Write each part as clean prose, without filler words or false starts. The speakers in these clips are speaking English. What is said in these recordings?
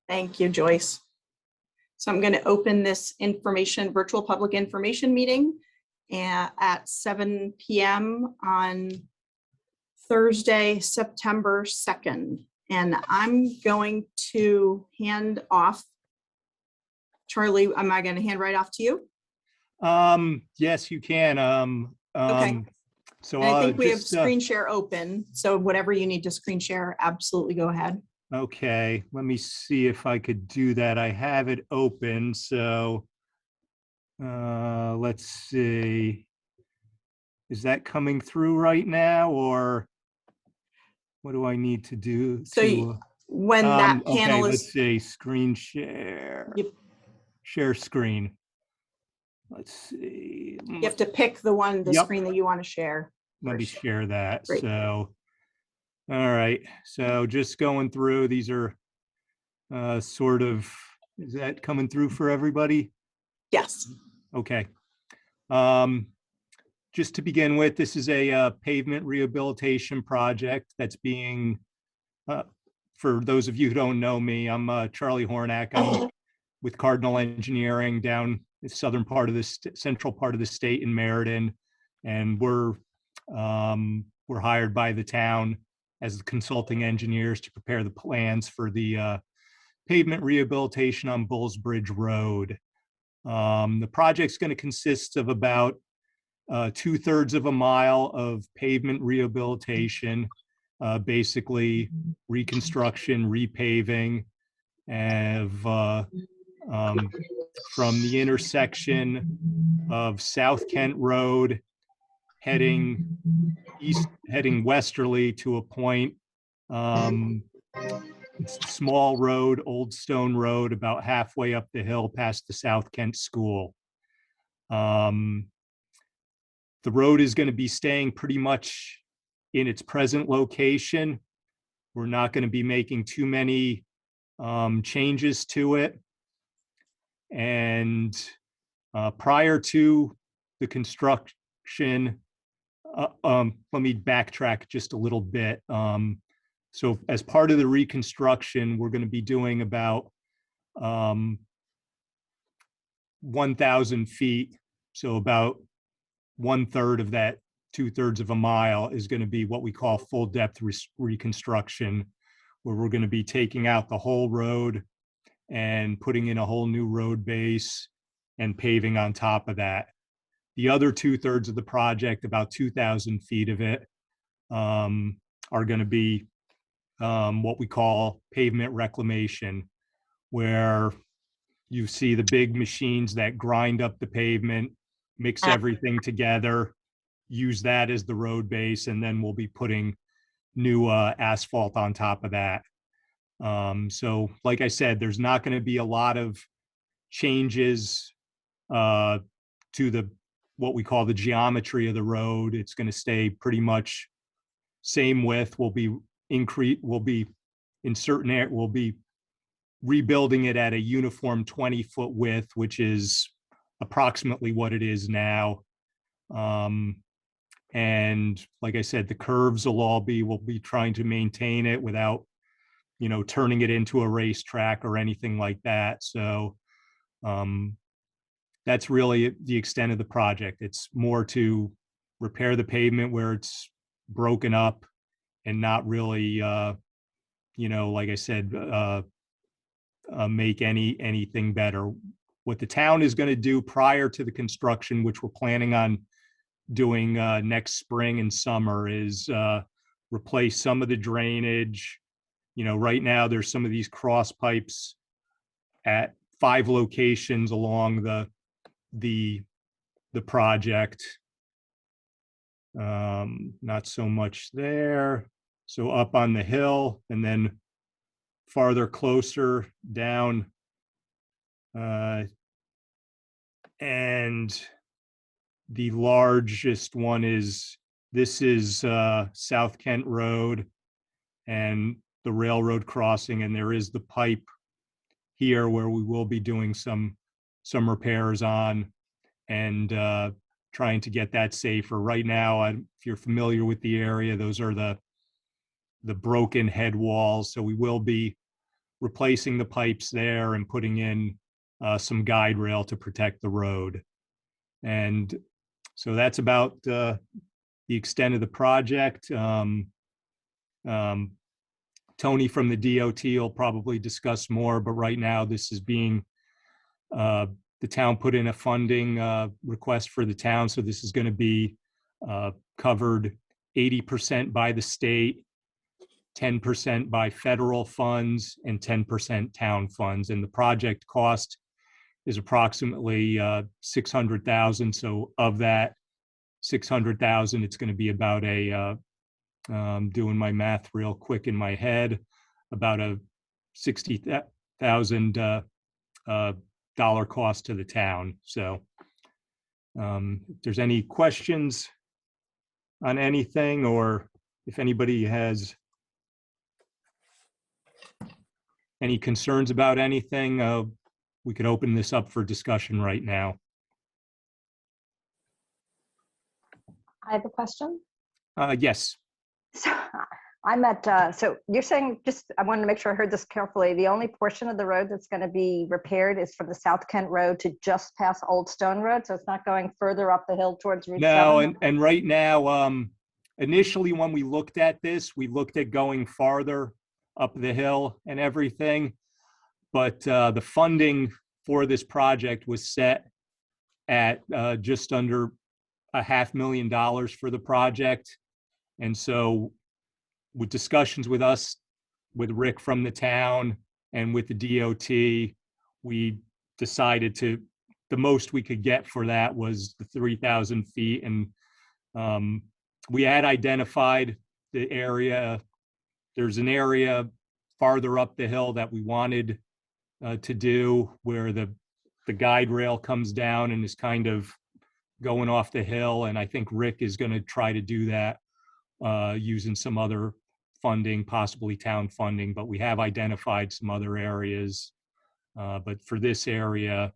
Thank you, Joyce. So I'm going to open this virtual public information meeting at 7 p.m. on Thursday, September 2nd. And I'm going to hand off. Charlie, am I going to hand right off to you? Yes, you can. Okay. So I think we have screen share open. So whatever you need to screen share, absolutely go ahead. Okay, let me see if I could do that. I have it open. So let's see. Is that coming through right now, or what do I need to do? So when that panel okay, is, let's see, screen share. Yep. Share screen. Let's see. You have to pick the Yep. screen that you want to share. Let me share that. Great. So, all right. So just going through, these are sort of, is that coming through for everybody? Yes. Okay. Just to begin with, this is a pavement rehabilitation project that's being, for those of you who don't know me, I'm Charlie Hornack. I'm with Cardinal Engineering down the southern part of the central part of the state in Meriden, and we're hired by the town as the consulting engineers to prepare the plans for the pavement rehabilitation on Bulls Bridge Road. The project's going to consist of about 2/3 of a mile of pavement rehabilitation, basically reconstruction, repaving, of from the intersection of South Kent Road heading westerly to a point. It's a small road, Old Stone Road, about halfway up the hill past the South Kent School. The road is going to be staying pretty much in its present location. We're not going to be making too many changes to it. And prior to the construction, let me backtrack just a little bit. So as part of the reconstruction, we're going to be doing about 1,000 feet. So about 1/3 of that 2/3 of a mile is going to be what we call full depth reconstruction, where we're going to be taking out the whole road and putting in a whole new road base and paving on top of that. The other 2/3 of the project, about 2,000 feet of it, are going to be what we call pavement reclamation, where you see the big machines that grind up the pavement, mix everything together, use that as the road base, and then we'll be putting new asphalt on top of that. So like I said, there's not going to be a lot of changes to what we call the geometry of the road. It's going to stay pretty much same width. We'll be in certain areas, we'll be rebuilding it at a uniform 20-foot width, which is approximately what it is now. And like I said, the curves we'll be trying to maintain it without, turning it into a racetrack or anything like that. So that's really the extent of the project. It's more to repair the pavement where it's broken up and not really, like I said, make anything better. What the town is going to do prior to the construction, which we're planning on doing next spring and summer, is replace some of the drainage. Right now there's some of these cross pipes at 5 locations along the project. Not so much there. So up on the hill, and then farther closer down. And the largest one is South Kent Road and the railroad crossing, and there is the pipe here where we will be doing some repairs on and trying to get that safer. Right now, if you're familiar with the area, those are the broken head walls. So we will be replacing the pipes there and putting in some guide rail to protect the road. And so that's about the extent of the project. Tony from the DOT will probably discuss more, but right now this is being, the town put in a funding request for the town. So this is going to be covered 80% by the state, 10% by federal funds, and 10% town funds. And the project cost is approximately 600,000. So of that 600,000, it's going to be about a, doing my math real quick in my head, about a $60,000 dollar cost to the town. So if there's any questions on anything, or if anybody has any concerns about anything, we could open this up for discussion right now. I have a question. Yes. So I'm at, so you're saying, just, I wanted to make sure I heard this carefully. The only portion of the road that's going to be repaired is from the South Kent Road to just past Old Stone Road. So it's not going further up the hill towards Route 7? No, and right now, initially when we looked at this, we looked at going farther up the hill and everything. But the funding for this project was set at just under $500,000 for the project. And so with discussions with us, with Rick from the town and with the DOT, we decided to, the most we could get for that was the 3,000 feet. And we had identified the area. There's an area farther up the hill that we wanted to do, where the guide rail comes down and is kind of going off the hill. And I think Rick is going to try to do that using some other funding, possibly town funding, but we have identified some other areas. But for this area,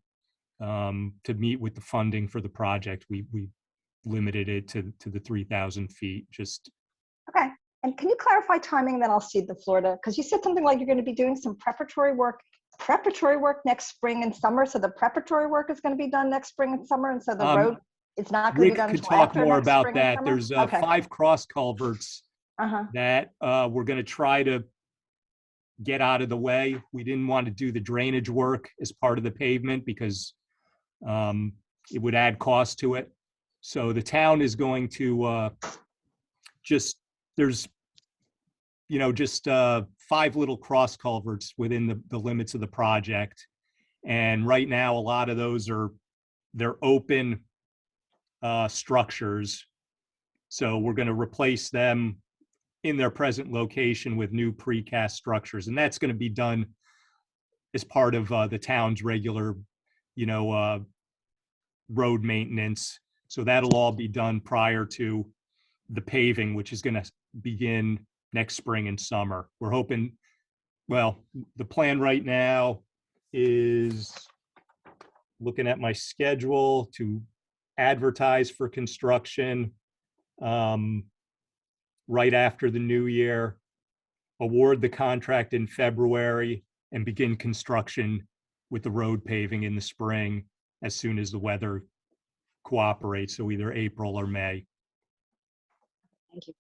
to meet with the funding for the project, we limited it to the 3,000 feet. Just Okay. And can you clarify timing, then I'll cede the floor to, because you said something like you're going to be doing some preparatory work next spring and summer. So the preparatory work is going to be done next spring and summer. And so the road, it's not going to be done Rick could until talk after more next about spring and that. summer? There's Okay. 5 cross culverts that we're going to try to get out of the way. We didn't want to do the drainage work as part of the pavement because it would add cost to it. So the town is going to just, there's, you know, just 5 little cross culverts within the limits of the project. And right now, a lot of those they're open structures. So we're going to replace them in their present location with new precast structures. And that's going to be done as part of the town's regular, you know, road maintenance. So that'll all be done prior to the paving, which is going to begin next spring and summer. We're hoping, well, the plan right now is, looking at my schedule, to advertise for construction right after the new year, award the contract in February, and begin construction with the road paving in the spring as soon as the weather cooperates. So either April or May. Thank you.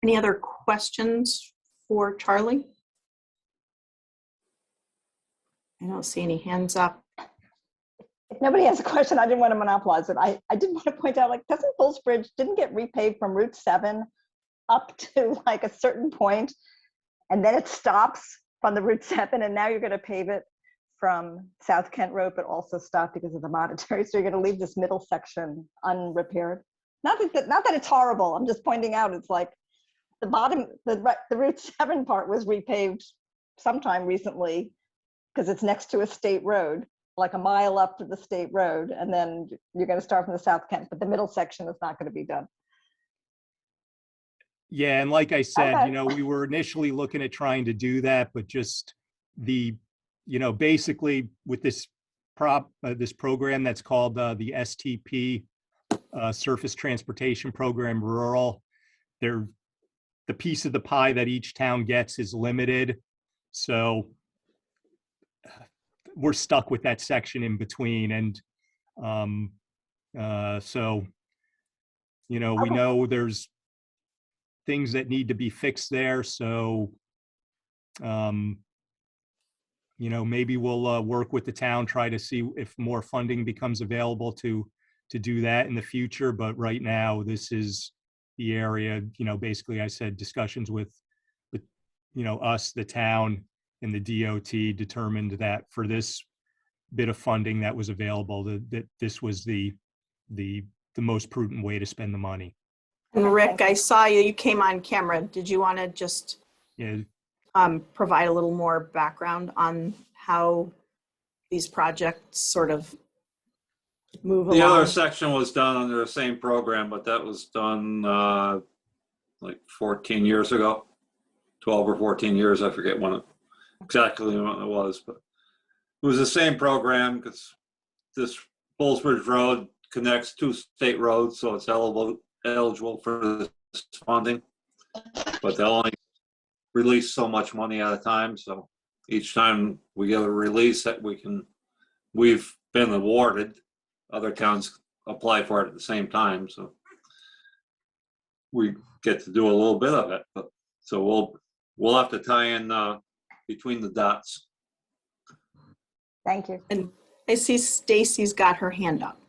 Any other questions for Charlie? I don't see any hands up. If nobody has a question, I didn't want to monopolize it. I did want to point out, like, doesn't Bulls Bridge didn't get repaved from Route 7 up to like a certain point, and then it stops from the Route 7, and now you're going to pave it from South Kent Road, but also stop because of the monetary. So you're going to leave this middle section unrepaired. Not that it's horrible. I'm just pointing out, it's like the bottom, the Route 7 part was repaved sometime recently because it's next to a state road, like a mile up to the state road, and then you're going to start from the South Kent, but the middle section is not going to be done. Yeah, and like I said, Okay. you know, we were initially looking at trying to do that, but just the, you know, basically with this this program that's called the STP, Surface Transportation Program Rural. The piece of the pie that each town gets is limited. So we're stuck with that section in between. And so, you know, we know there's things that need to be fixed there. So, you know, maybe we'll work with the town, try to see if more funding becomes available to do that in the future. But right now, this is the area, you know, basically I said discussions with, you know, us, the town, and the DOT determined that for this bit of funding that was available, that this was the most prudent way to spend the money. And Rick, I saw you came on camera. Did you want to just Yeah. Provide a little more background on how these projects sort of move along? The other section was done under the same program, but that was done like 14 years ago, 12 or 14 years. I forget exactly when it was, but it was the same program because this Bullsbridge Road connects 2 state roads, so it's eligible for this funding, but they'll only release so much money at a time. So each time we get a release that we've been awarded, other towns apply for it at the same time. So we get to do a little bit of it, but so we'll have to tie in between the dots. Thank you. And I see Stacy's got her hand up.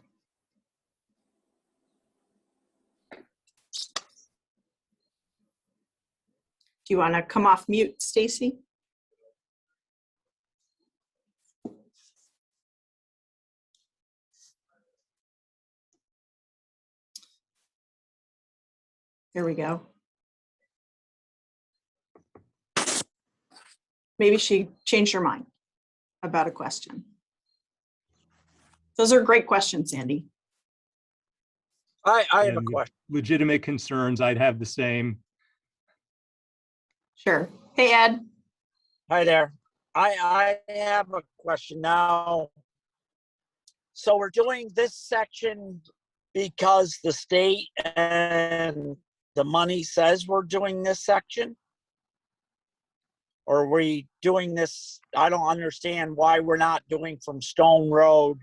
Do you want to come off mute, Stacy? There we go. Maybe she changed her mind about a question. Those are great questions, Sandy. I have a question. Legitimate concerns. I'd have the same. Sure. Hey, Ed. Hi there. I have a question now. So we're doing this section because the state and the money says we're doing this section? Or are we doing this? I don't understand why we're not doing from Stone Road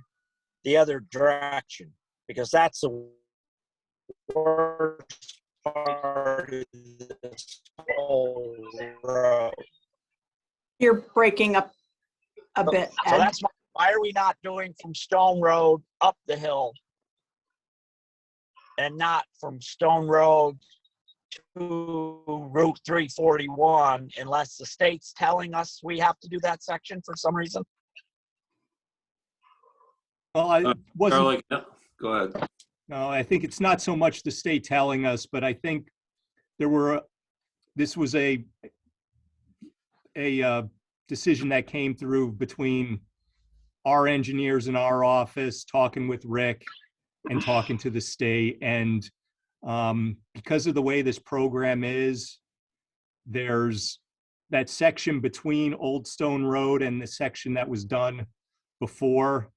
the other direction, because that's the worst part of this whole road. You're breaking up a bit, So Ed. that's why are we not doing from Stone Road up the hill and not from Stone Road to Route 341 unless the state's telling us we have to do that section for some reason? Well, I wasn't. Charlie, yeah, go ahead. No, I think it's not so much the state telling us, but I think this was a decision that came through between our engineers in our office, talking with Rick and talking to the state. And because of the way this program is, there's that section between Old Stone Road and the section that was done before.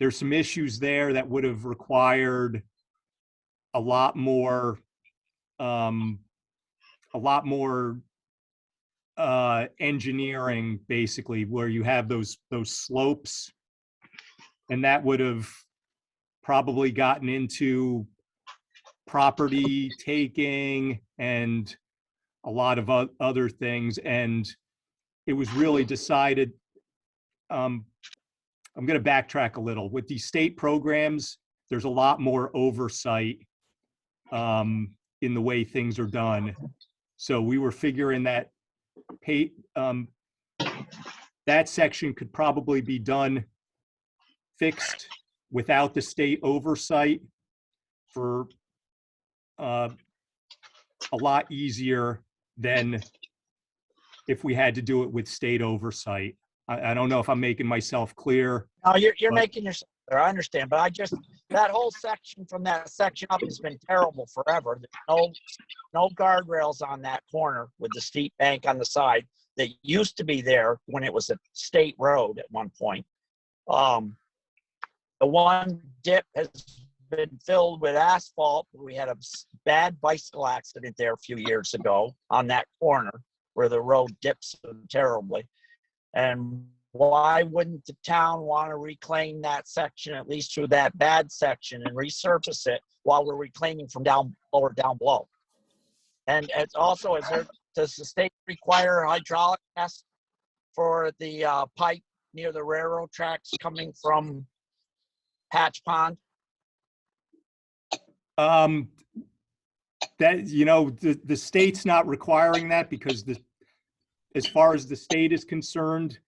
There's some issues there that would have required a lot more engineering, basically, where you have those slopes, and that would have probably gotten into property taking and a lot of other things. And it was really decided, I'm going to backtrack a little. With these state programs, there's a lot more oversight in the way things are done. So we were figuring that that section could probably be fixed without the state oversight for a lot easier than if we had to do it with state oversight. I don't know if I'm making myself clear. No, you're making yourself clear. I understand, but that whole section from that section up has been terrible forever. There's no guardrails on that corner with the steep bank on the side that used to be there when it was a state road at one point. The one dip has been filled with asphalt. We had a bad bicycle accident there a few years ago on that corner where the road dips so terribly. And why wouldn't the town want to reclaim that section, at least through that bad section, and resurface it while we're reclaiming from down below? And it's also, does the state require a hydraulic test for the pipe near the railroad tracks coming from Patch Pond? That, you know, the state's not requiring that because as far as the state is concerned,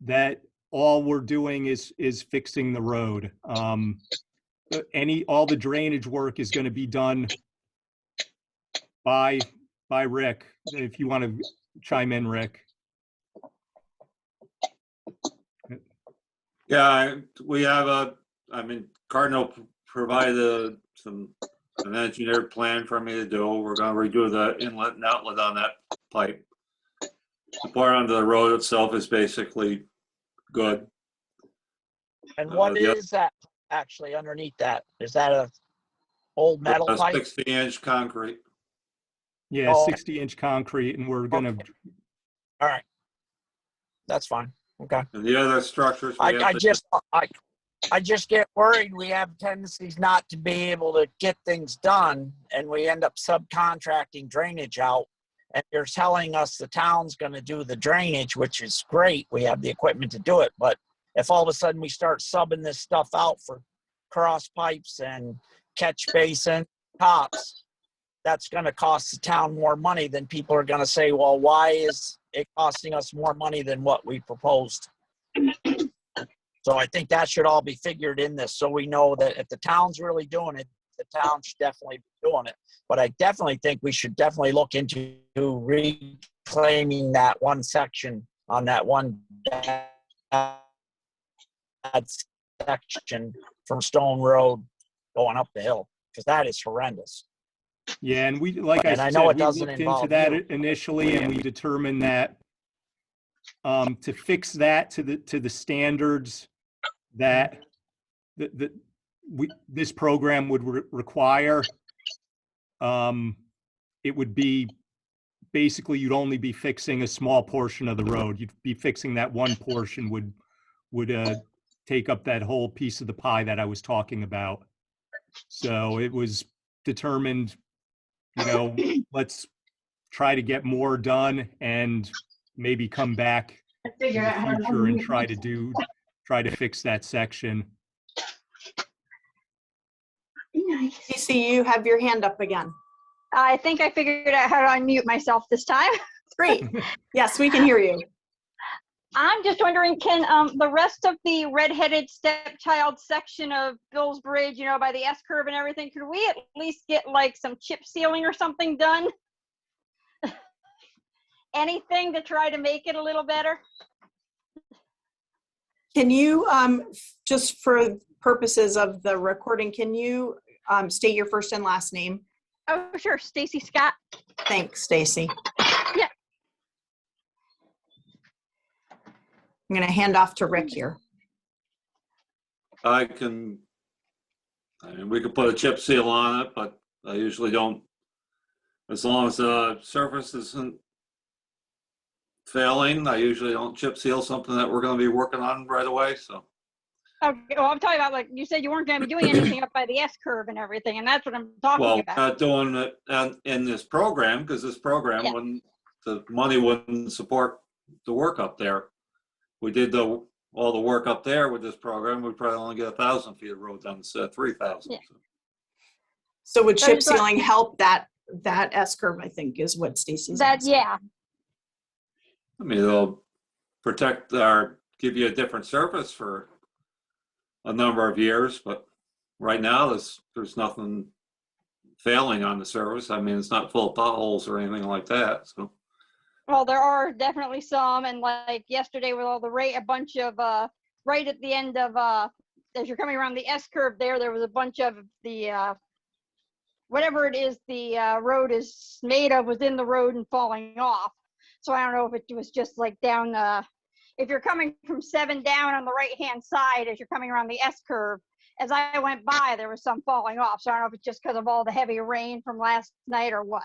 that all we're doing is fixing the road. All the drainage work is going to be done by Rick. If you want to chime in, Rick. Yeah, we have Cardinal provided an engineered plan for me to do. We're gonna redo the inlet and outlet on that pipe. The part under the road itself is basically good. And what is that actually underneath that? Is that a old metal pipe? 60-inch concrete. Yeah, 60-inch concrete, and we're gonna. All right, that's fine. Okay. And the other structures. I just get worried. We have tendencies not to be able to get things done, and we end up subcontracting drainage out. And you're telling us the town's going to do the drainage, which is great. We have the equipment to do it. But if all of a sudden we start subbing this stuff out for cross pipes and catch basin tops, that's going to cost the town more money. Than people are going to say, well, why is it costing us more money than what we proposed? So I think that should all be figured in this, so we know that if the town's really doing it, the town should definitely be doing it. But I definitely think we should definitely look into reclaiming that one section on that one section from Stone Road going up the hill, because that is horrendous. Yeah, and we, like I said, know it we doesn't looked involve into that you. initially, and we determined that to fix that to the standards that this program would require, it would be basically you'd only be fixing a small portion of the road. You'd be fixing that one portion would take up that whole piece of the pie that I was talking about. So it was determined, you know, let's try to get more done and maybe come back in the future and try to fix that section. Stacy, you have your hand up again. I think I figured out how to unmute myself this time. Great. Yes, we can hear you. I'm just wondering, can the rest of the redheaded stepchild section of Bill's Bridge, you know, by the S-curve and everything, could we at least get like some chip sealing or something done? Anything to try to make it a little better? Can you, just for purposes of the recording, can you state your first and last name? Oh, sure. Stacy Scott. Thanks, Stacy. Yeah. I'm going to hand off to Rick here. We can put a chip seal on it, but I usually don't, as long as the surface isn't failing, I usually don't chip seal something that we're going to be working on right away. So. Okay, well, I'm talking about, like you said, you weren't going to be doing anything up by the S-curve and everything, and that's what I'm talking about. Well, not doing it in this program, because this program, Yeah. The money wouldn't support the work up there. We did all the work up there with this program, we'd probably only get 1,000 feet of road done instead of 3,000. Yeah. So would chip sealing help that S-curve, I think, is what Stacy's asking. Yeah. I mean, it'll protect give you a different surface for a number of years, but right now there's nothing failing on the surface. I mean, it's not full of potholes or anything like that. So. Well, there are definitely some, and like yesterday with all the a bunch of right at the end of as you're coming around the S-curve there was a bunch of the whatever it is the road is made of was in the road and falling off. So I don't know if it was just like down if you're coming from 7 down on the right-hand side, as you're coming around the S curve, as I went by, there was some falling off. So I don't know if it's just because of all the heavy rain from last night or what.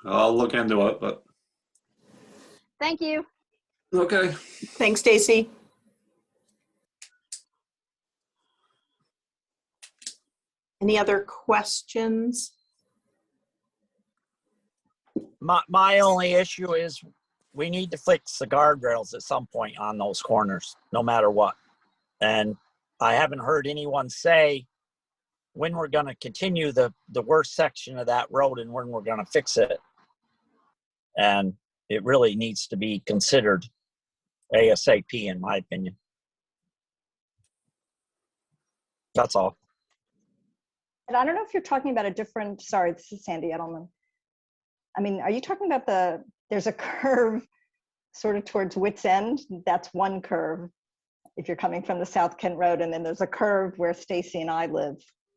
I'll look into it, but Thank you. okay. Thanks, Stacy. Any other questions? My only issue is we need to fix the guardrails at some point on those corners, no matter what. And I haven't heard anyone say when we're going to continue the worst section of that road and when we're going to fix it. And it really needs to be considered ASAP, in my opinion. That's all. And I don't know if you're talking about a different, sorry, this is Sandy Edelman. I mean, are you talking about there's a curve sort of towards Wits End? That's one curve if you're coming from the South Kent Road. And then there's a curve where Stacy and I live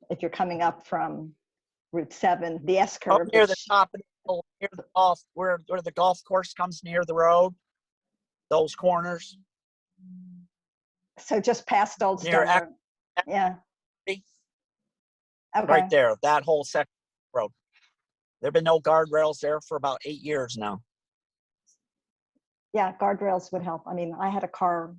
if you're coming up from Route 7, the S curve. Up near the top of the hill, near the golf, where the golf course comes near the road, those corners. So just past Old Near Stone Road. Yeah. Okay. Right there, that whole section of the road. There have been no guardrails there for about 8 years now. Yeah, guardrails would help. I mean, I had a car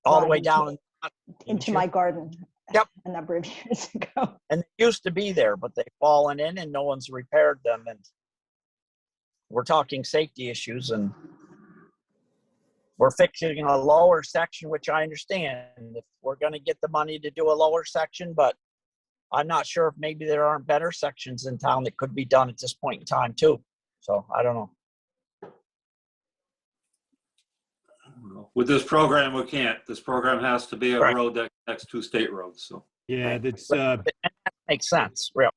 All the way Driving down into my garden Yep. a number of years ago. and they used to be there, but they've fallen in and no one's repaired them. And we're talking safety issues, and we're fixing a lower section, which I understand if we're going to get the money to do a lower section, but I'm not sure if maybe there aren't better sections in town that could be done at this point in time too. So I don't know. With this program, we can't. This program has to be a Right. road that connects two state roads. So Yeah, that's, Makes sense. Real.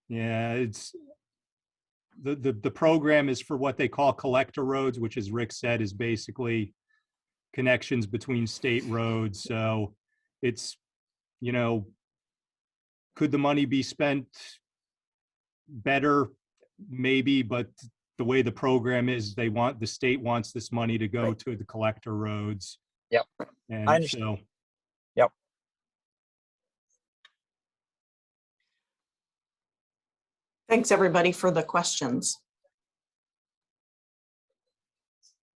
yeah, it's, the program is for what they call collector roads, which, as Rick said, is basically connections between state roads. So it's, you know, could the money be spent better? Maybe, but the way the program is, the state wants this money to go Right. to the collector roads. Yep. And I understand. so, Yep. Thanks, everybody, for the questions.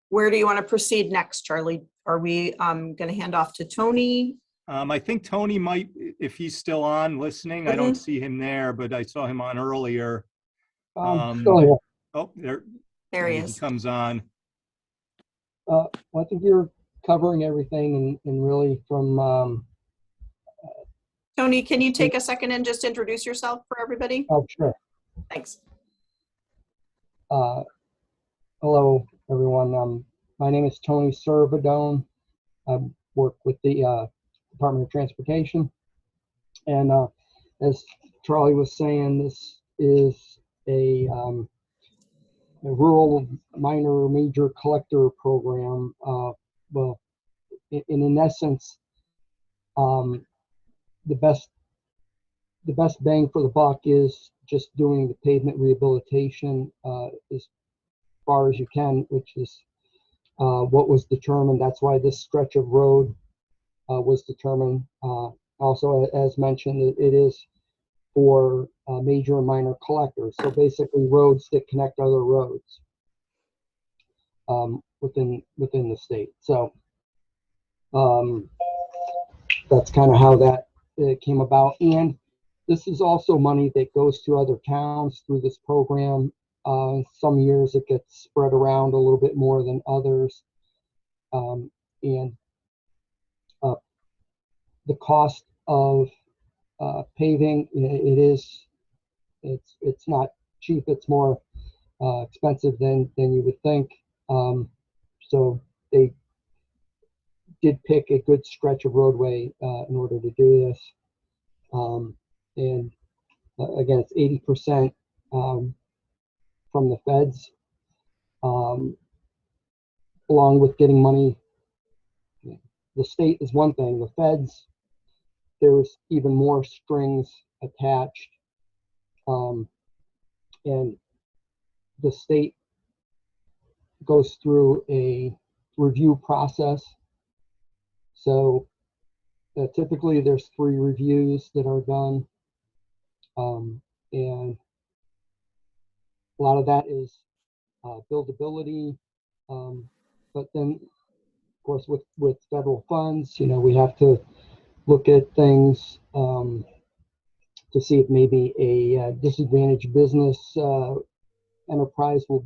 Where do you want to proceed next, Charlie? Are we going to hand off to Tony? I think Tony might, if he's still on listening, I don't see him there, but I saw him on earlier. Still here. Oh, there There he he is. comes on. Well, I think you're covering everything and really from, Tony, can you take a second and just introduce yourself for everybody? oh, sure. Thanks. Hello, everyone. My name is Tony Servadone. I work with the Department of Transportation. And as Charlie was saying, this is a rural minor major collector program. Well, in essence, the best bang for the buck is just doing the pavement rehabilitation as far as you can, which is what was determined. That's why this stretch of road was determined. Also, as mentioned, it is for major and minor collectors. So basically roads that connect other roads within the state. So that's kind of how that came about. And this is also money that goes to other towns through this program. Some years it gets spread around a little bit more than others. And the cost of paving, it's not cheap. It's more expensive than you would think. So they did pick a good stretch of roadway in order to do this. And again, it's 80% from the feds, along with getting money. The state is one thing. The feds, there's even more strings attached. And the state goes through a review process. So typically there's 3 reviews that are done. And a lot of that is buildability. But then, of course, with federal funds, you know, we have to look at things to see if maybe a disadvantaged business enterprise will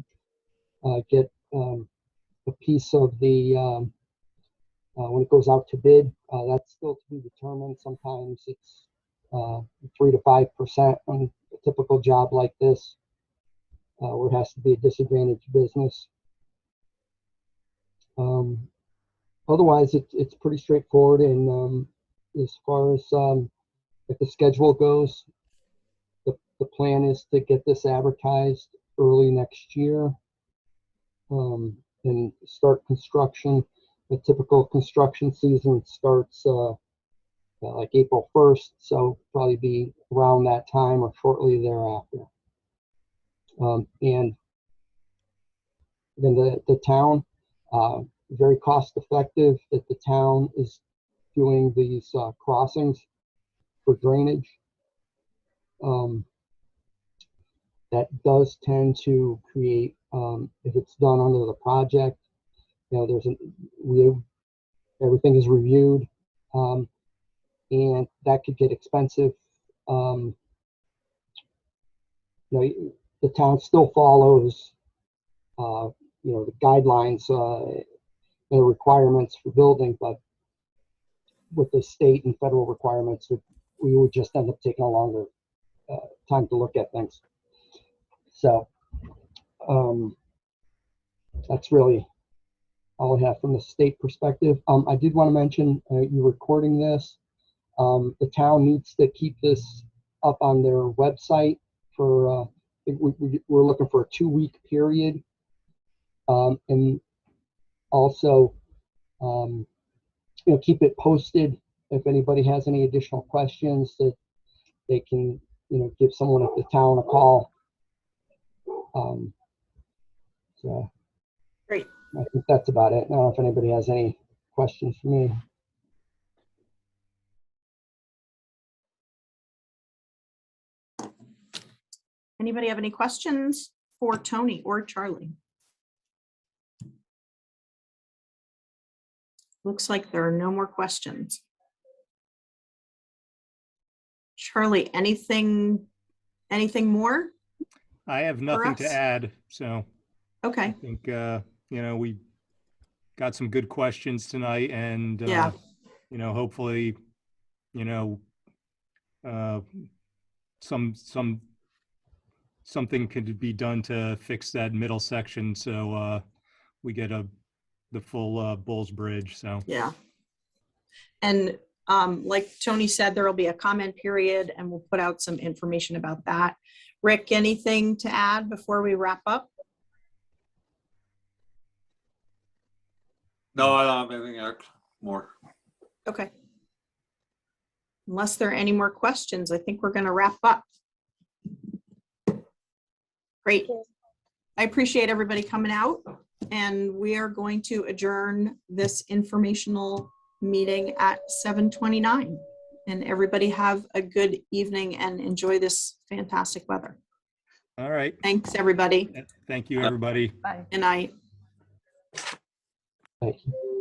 get a piece of the, when it goes out to bid. That's still to be determined. Sometimes it's 3 to 5% on a typical job like this, where it has to be a disadvantaged business. Otherwise, it's pretty straightforward. And as far as if the schedule goes, the plan is to get this advertised early next year, and start construction. The typical construction season starts like April 1st, so probably be around that time or shortly thereafter. And then the town, very cost effective that the town is doing these crossings for drainage. That does tend to create, if it's done under the project, you know, everything is reviewed, and that could get expensive. You know, the town still follows, you know, the guidelines and the requirements for building, but with the state and federal requirements, we would just end up taking a longer time to look at things. So that's really all I have from the state perspective. I did want to mention, you're recording this. The town needs to keep this up on their website for, we're looking for a 2-week period. And also, you know, keep it posted. If anybody has any additional questions, that they can, you know, give someone at the town a call. So Great. I think that's about it. I don't know if anybody has any questions for me. Anybody have any questions for Tony or Charlie? Looks like there are no more questions. Charlie, anything more? I have nothing to us? add. So I Okay, think, you know, we got some good questions tonight, and, Yeah. you know, hopefully, you know, something could be done to fix that middle section. So we get the full Bulls Bridge. So yeah. And like Tony said, there will be a comment period and we'll put out some information about that. Rick, anything to add before we wrap up? No, I don't have anything else more. Okay. Unless there are any more questions, I think we're going to wrap up. Great. I appreciate everybody coming out, and we are going to adjourn this informational meeting at 7:29. And everybody have a good evening and enjoy this fantastic weather. all right. Thanks, everybody. Thank you, everybody. Bye. Good night. Thank you.